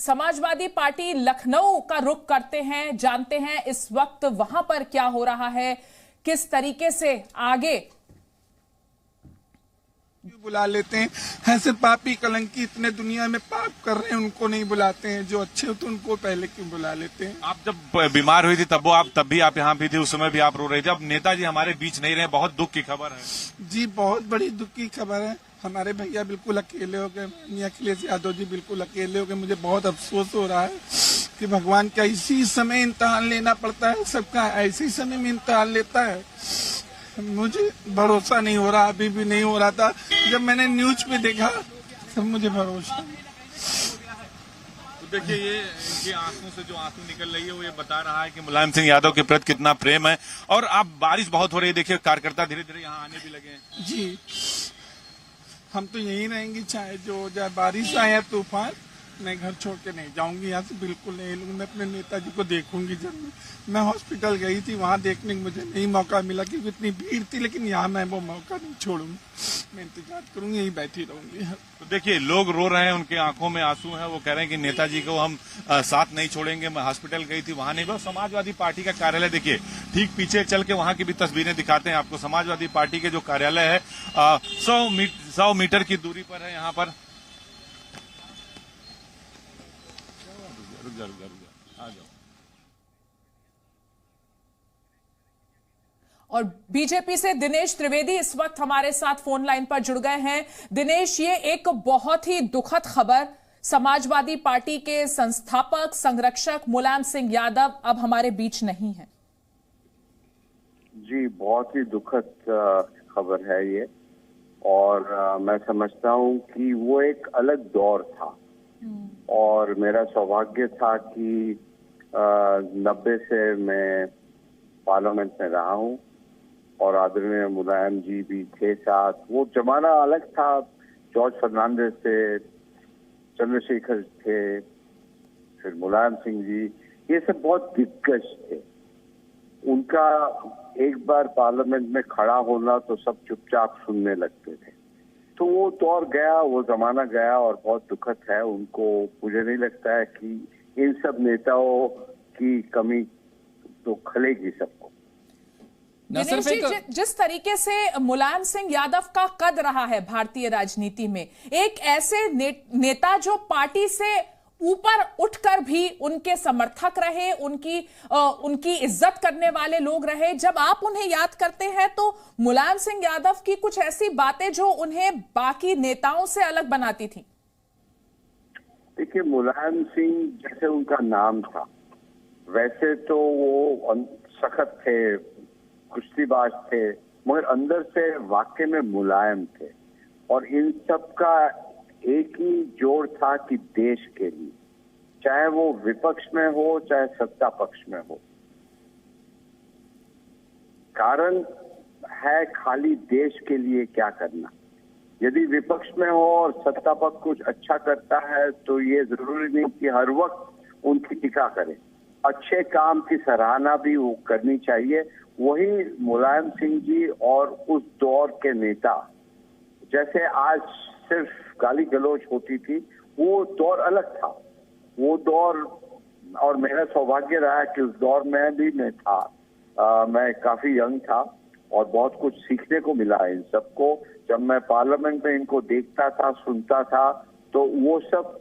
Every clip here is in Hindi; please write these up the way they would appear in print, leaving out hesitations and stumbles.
समाजवादी पार्टी लखनऊ का रुख करते हैं, जानते हैं इस वक्त वहां पर क्या हो रहा है, किस तरीके से आगे बुला लेते हैं। ऐसे पापी कलंकी इतने दुनिया में पाप कर रहे हैं, उनको नहीं बुलाते हैं। जो अच्छे होते हैं उनको पहले क्यों बुला लेते हैं। आप जब बीमार हुई थी तब भी आप यहाँ भी थे, उस समय भी आप रो रहे थे। अब नेताजी हमारे बीच नहीं रहे, बहुत दुख की खबर है। जी बहुत बड़ी दुख की खबर है। हमारे भैया बिल्कुल अकेले हो गए, अखिलेश यादव जी बिल्कुल अकेले हो गए। मुझे बहुत अफसोस हो रहा है कि भगवान का इसी समय इम्तिहान लेना पड़ता है, सबका ऐसे ही समय में इम्तिहान लेता है। मुझे भरोसा नहीं हो रहा, अभी भी नहीं हो रहा था। जब मैंने न्यूज पे देखा तब मुझे भरोसा। तो देखिए, ये इनकी आंखों से जो आंसू निकल रही है वो ये बता रहा है कि मुलायम सिंह यादव के प्रति कितना प्रेम है। और अब बारिश बहुत हो रही है, देखिए कार्यकर्ता धीरे धीरे यहाँ आने भी लगे हैं। जी हम तो यहीं रहेंगे, चाहे जो जाए, बारिश आए या तूफान। मैं घर छोड़ के नहीं जाऊंगी यहाँ से, बिल्कुल नहीं लूंगी। मैं अपने नेताजी को देखूंगी जरूर। मैं हॉस्पिटल गई थी, वहाँ देखने का मुझे नहीं मौका मिला क्योंकि इतनी भीड़ थी, लेकिन यहाँ मैं वो मौका नहीं छोड़ूंगी। मैं इंतजार करूंगी, यहीं बैठी रहूंगी। तो देखिए, लोग रो रहे हैं, उनकी आंखों में आंसू हैं। वो कह रहे हैं कि नेताजी को हम साथ नहीं छोड़ेंगे। मैं हॉस्पिटल गई थी, वहां नहीं। बस समाजवादी पार्टी का कार्यालय देखिए, ठीक पीछे चल के वहां की भी तस्वीरें दिखाते हैं आपको। समाजवादी पार्टी के जो कार्यालय है 100 मीटर की दूरी पर है। यहाँ पर आ जाओ। और बीजेपी से दिनेश त्रिवेदी इस वक्त हमारे साथ फोन लाइन पर जुड़ गए हैं। दिनेश, ये एक बहुत ही दुखद खबर, समाजवादी पार्टी के संस्थापक संरक्षक मुलायम सिंह यादव अब हमारे बीच नहीं है। जी बहुत ही दुखद खबर है ये। और मैं समझता हूँ कि वो एक अलग दौर था और मेरा सौभाग्य था कि 90 से मैं पार्लियामेंट में रहा हूँ और आदरणीय मुलायम जी भी थे साथ। वो जमाना अलग था। जॉर्ज फर्नांडिस थे, चंद्रशेखर थे, फिर मुलायम सिंह जी, ये सब बहुत दिग्गज थे। उनका एक बार पार्लियामेंट में खड़ा होना तो सब चुपचाप सुनने लगते थे। तो वो दौर गया, वो जमाना गया और बहुत दुखद है उनको। मुझे नहीं लगता है कि इन सब नेताओं की कमी तो खलेगी सबको। दिनेश जी, जिस तरीके से मुलायम सिंह यादव का कद रहा है भारतीय राजनीति में, एक ऐसे नेता जो पार्टी से ऊपर उठकर भी उनके समर्थक रहे, उनकी इज्जत करने वाले लोग रहे, जब आप उन्हें याद करते हैं तो मुलायम सिंह यादव की कुछ ऐसी बातें जो उन्हें बाकी नेताओं से अलग बनाती थी। देखिए, मुलायम सिंह जैसे उनका नाम था वैसे तो वो सख्त थे, कुश्तीबाज थे, मगर अंदर से वाकई में मुलायम थे। और इन सब का एक ही जोड़ था कि देश के लिए, चाहे वो विपक्ष में हो चाहे सत्ता पक्ष में हो, कारण है खाली देश के लिए क्या करना। यदि विपक्ष में हो और सत्ता पक्ष कुछ अच्छा करता है तो ये जरूरी नहीं कि हर वक्त उनकी टीका करें। अच्छे काम की सराहना भी वो करनी चाहिए। वही मुलायम सिंह जी और उस दौर के नेता, जैसे आज सिर्फ गाली गलौज होती थी, वो दौर अलग था। वो दौर, और मेरा सौभाग्य रहा कि उस दौर में भी मैं था। मैं काफी यंग था और बहुत कुछ सीखने को मिला इन सबको। जब मैं पार्लियामेंट में इनको देखता था, सुनता था, तो वो सब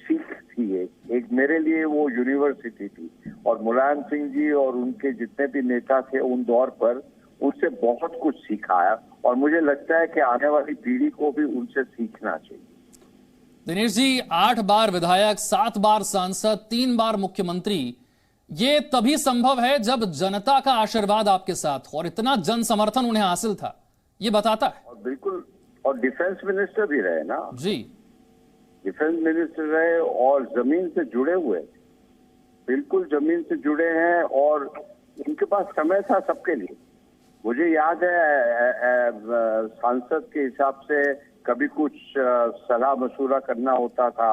सीख थी। एक मेरे लिए वो यूनिवर्सिटी थी। और मुलायम सिंह जी और उनके जितने भी नेता थे उन दौर पर, उनसे बहुत कुछ सिखाया और मुझे लगता है कि आने वाली पीढ़ी को भी उनसे सीखना चाहिए। दिनेश जी, 8 बार विधायक, 7 बार सांसद, 3 बार मुख्यमंत्री, ये तभी संभव है जब जनता का आशीर्वाद आपके साथ हो और इतना जन समर्थन उन्हें हासिल था, ये बताता है। और बिल्कुल, और डिफेंस मिनिस्टर भी रहे ना जी, डिफेंस मिनिस्टर रहे और जमीन से जुड़े हुए, बिल्कुल जमीन से जुड़े हैं। और इनके पास समय था सबके लिए। मुझे याद है सांसद के हिसाब से कभी कुछ सलाह मशूरा करना होता था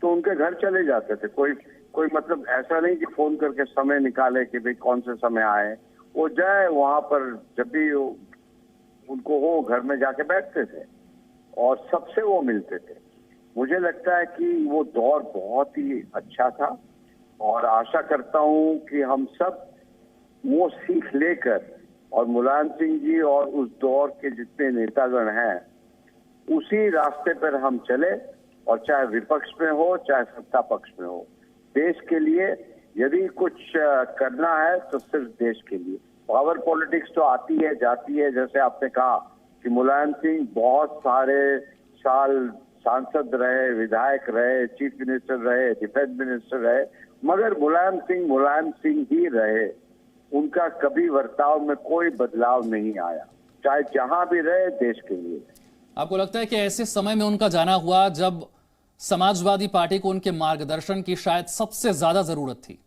तो उनके घर चले जाते थे। कोई मतलब ऐसा नहीं कि फोन करके समय निकाले कि भाई कौन से समय आए। वो जाए वहां पर, जब भी उनको हो घर में जाके बैठते थे और सबसे वो मिलते थे। मुझे लगता है कि वो दौर बहुत ही अच्छा था और आशा करता हूं कि हम सब वो सीख लेकर और मुलायम सिंह जी और उस दौर के जितने नेतागण हैं उसी रास्ते पर हम चले, और चाहे विपक्ष में हो चाहे सत्ता पक्ष में हो, देश के लिए यदि कुछ करना है तो सिर्फ देश के लिए। पावर पॉलिटिक्स तो आती है जाती है, जैसे आपने कहा कि मुलायम सिंह बहुत सारे साल सांसद रहे, विधायक रहे, चीफ मिनिस्टर रहे, डिफेंस मिनिस्टर रहे, मगर मुलायम सिंह ही रहे। उनका कभी बर्ताव में कोई बदलाव नहीं आया, चाहे जहां भी रहे देश के लिए। आपको लगता है कि ऐसे समय में उनका जाना हुआ जब समाजवादी पार्टी को उनके मार्गदर्शन की शायद सबसे ज्यादा जरूरत थी?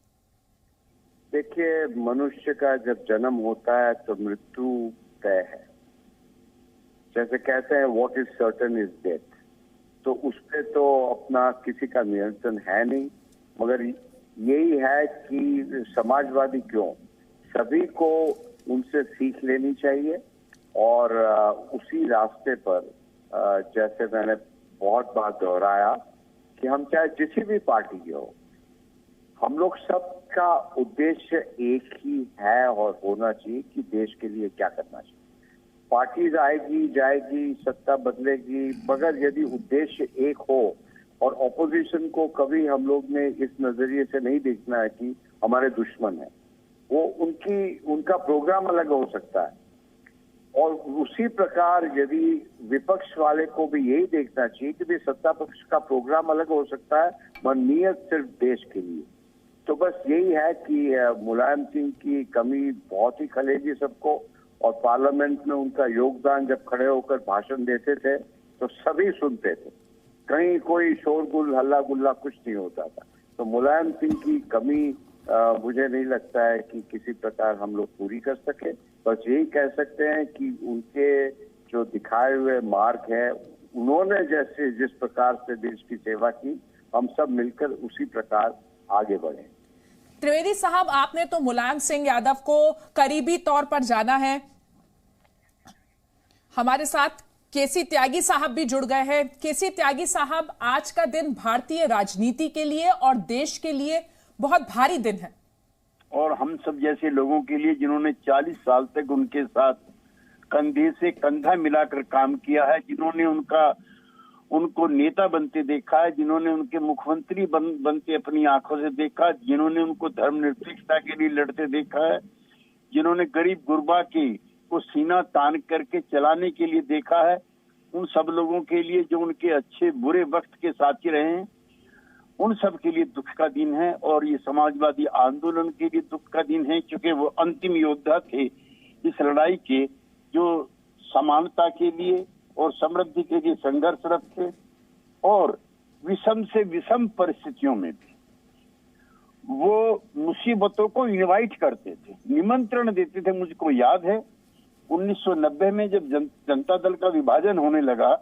देखिए, मनुष्य का जब जन्म होता है तो मृत्यु तय है। जैसे कहते हैं what is certain is death, तो उस पे तो अपना किसी का नियंत्रण है नहीं, मगर यही है कि समाजवादी क्यों, सभी को उनसे सीख लेनी चाहिए और उसी रास्ते पर जैसे मैंने बहुत बार दोहराया कि हम चाहे जिस भी पार्टी के हो, हम लोग सबका उद्देश्य एक ही है और होना चाहिए कि देश के लिए क्या करना चाहिए। पार्टीज आएगी जाएगी, सत्ता बदलेगी, मगर यदि उद्देश्य एक हो और ऑपोजिशन को कभी हम लोग ने इस नजरिए से नहीं देखना है कि हमारे दुश्मन है, वो उनका प्रोग्राम अलग हो सकता है, और उसी प्रकार यदि विपक्ष वाले को भी यही देखना चाहिए कि भी सत्ता पक्ष का प्रोग्राम अलग हो सकता है, मगर नियत सिर्फ देश के लिए। तो बस यही है कि मुलायम सिंह की कमी बहुत ही खलेगी सबको, और पार्लियामेंट में उनका योगदान जब खड़े होकर भाषण देते थे तो सभी सुनते थे, कहीं कोई शोरगुल हल्ला गुल्ला कुछ नहीं होता था। तो मुलायम सिंह की कमी मुझे नहीं लगता है कि किसी प्रकार हम लोग पूरी कर सके। बस यही कह सकते हैं कि उनके जो दिखाए हुए मार्ग है, उन्होंने जैसे जिस प्रकार से देश की सेवा की, हम सब मिलकर उसी प्रकार आगे बढ़े। त्रिवेदी साहब, आपने तो मुलायम सिंह यादव को करीबी तौर पर जाना है, हमारे साथ केसी त्यागी साहब भी जुड़ गए हैं। केसी त्यागी साहब, आज का दिन भारतीय राजनीति के लिए और देश के लिए बहुत भारी दिन है, और हम सब जैसे लोगों के लिए जिन्होंने 40 साल तक उनके साथ कंधे से कंधा मिलाकर काम किया है, जिन्होंने उनको नेता बनते देखा है, जिन्होंने उनके मुख्यमंत्री बनते अपनी आंखों से देखा, जिन्होंने उनको धर्मनिरपेक्षता के लिए लड़ते देखा है, जिन्होंने गरीब गुरबा को सीना तान करके चलाने के लिए देखा है, उन सब लोगों के लिए जो उनके अच्छे बुरे वक्त के साथी रहे हैं, उन सब के लिए दुख का दिन है। और ये समाजवादी आंदोलन के लिए दुख का दिन है, क्योंकि वो अंतिम योद्धा थे इस लड़ाई के, जो समानता के लिए और समृद्धि के लिए संघर्षरत थे, और विषम से विषम परिस्थितियों में भी वो मुसीबतों को इनवाइट करते थे, निमंत्रण देते थे। मुझको याद है 1990 में जब जनता दल का विभाजन होने लगा,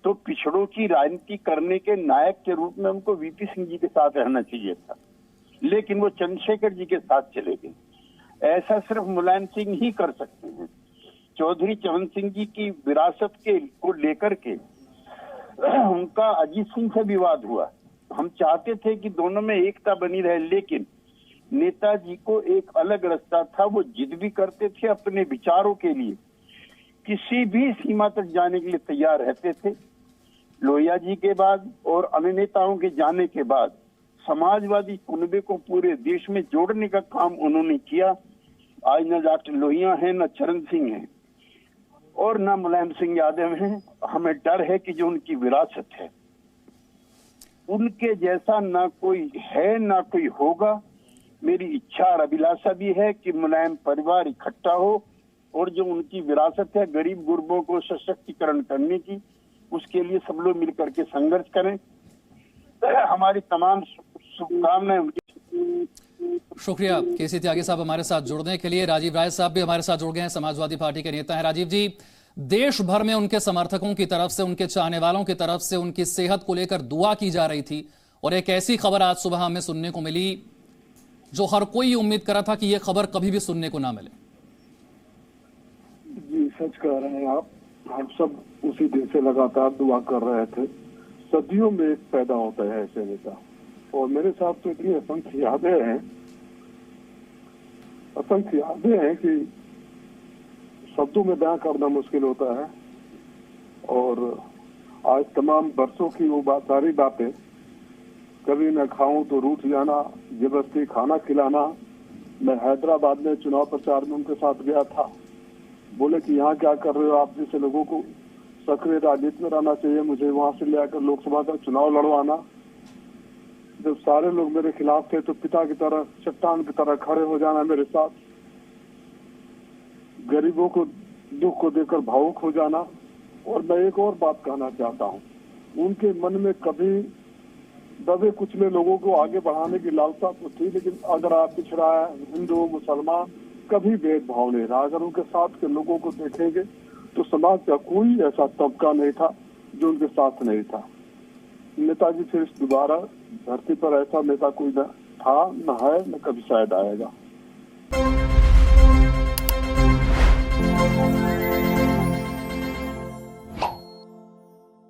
तो पिछड़ों की राजनीति करने के नायक के रूप में उनको वीपी सिंह जी के साथ रहना चाहिए था, लेकिन वो चंद्रशेखर जी के साथ चले गए। ऐसा सिर्फ मुलायम सिंह ही कर सकते हैं। चौधरी चरण सिंह जी की विरासत को लेकर के उनका अजीत सिंह से विवाद हुआ। हम चाहते थे कि दोनों में एकता बनी रहे, लेकिन नेताजी को एक अलग रास्ता था। वो जिद भी करते थे अपने विचारों के लिए, किसी भी सीमा तक जाने के लिए तैयार रहते थे। लोहिया जी के बाद और अन्य नेताओं के जाने के बाद समाजवादी कुनबे को पूरे देश में जोड़ने का काम उन्होंने किया। आज न डॉक्टर लोहिया है, न चरण सिंह है, और न मुलायम सिंह यादव हैं। हमें डर है कि जो उनकी विरासत है, उनके जैसा ना कोई है ना कोई होगा। मेरी इच्छा और अभिलाषा भी है कि मुलायम परिवार इकट्ठा हो, और जो उनकी विरासत है गरीब गुरबों को सशक्तिकरण करने की, उसके लिए सब लोग मिलकर के संघर्ष करें। हमारी तमाम शुभकामनाएं। शुक्रिया केसी त्यागी साहब हमारे साथ जुड़ने के लिए। राजीव राय साहब भी हमारे साथ जुड़ गए हैं, समाजवादी पार्टी के नेता हैं। राजीव जी, देश भर में उनके समर्थकों की तरफ से, उनके चाहने वालों की तरफ से उनकी सेहत को लेकर दुआ की जा रही थी, और एक ऐसी खबर आज सुबह हमें सुनने को मिली जो हर कोई उम्मीद कर रहा था कि यह खबर कभी भी सुनने को ना मिले। जी, सच कह रहे हैं आप। हम सब उसी दिन से लगातार दुआ कर रहे थे सदियों में एक पैदा होता है ऐसे नेता। और मेरे साथ तो इतनी असंख्य यादें हैं कि शब्दों में बयां करना मुश्किल होता है। और आज तमाम बरसों की वो सारी बातें, कभी न खाऊं तो रूठ जाना, जबरदस्ती खाना खिलाना। मैं हैदराबाद में चुनाव प्रचार में उनके साथ गया था, बोले कि यहाँ क्या कर रहे हो, आप जैसे लोगों को सक्रिय राजनीति में रहना चाहिए, मुझे वहां से ले आकर लोकसभा का चुनाव लड़वाना। जब सारे लोग मेरे खिलाफ थे तो पिता की तरह, चट्टान की तरह खड़े हो जाना मेरे साथ, गरीबों को दुख को देकर भावुक हो जाना। और मैं एक और बात कहना चाहता हूँ, उनके मन में कभी दबे कुचले लोगों को आगे बढ़ाने की लालसा तो थी, लेकिन अगर आप पिछड़ा है, हिंदू मुसलमान, कभी भेदभाव नहीं रहा। अगर उनके साथ के लोगों को देखेंगे तो समाज का कोई ऐसा तबका नहीं था जो उनके साथ नहीं था। नेताजी फिर दोबारा धरती पर ऐसा नेता कोई न था, न है, न कभी शायद आएगा।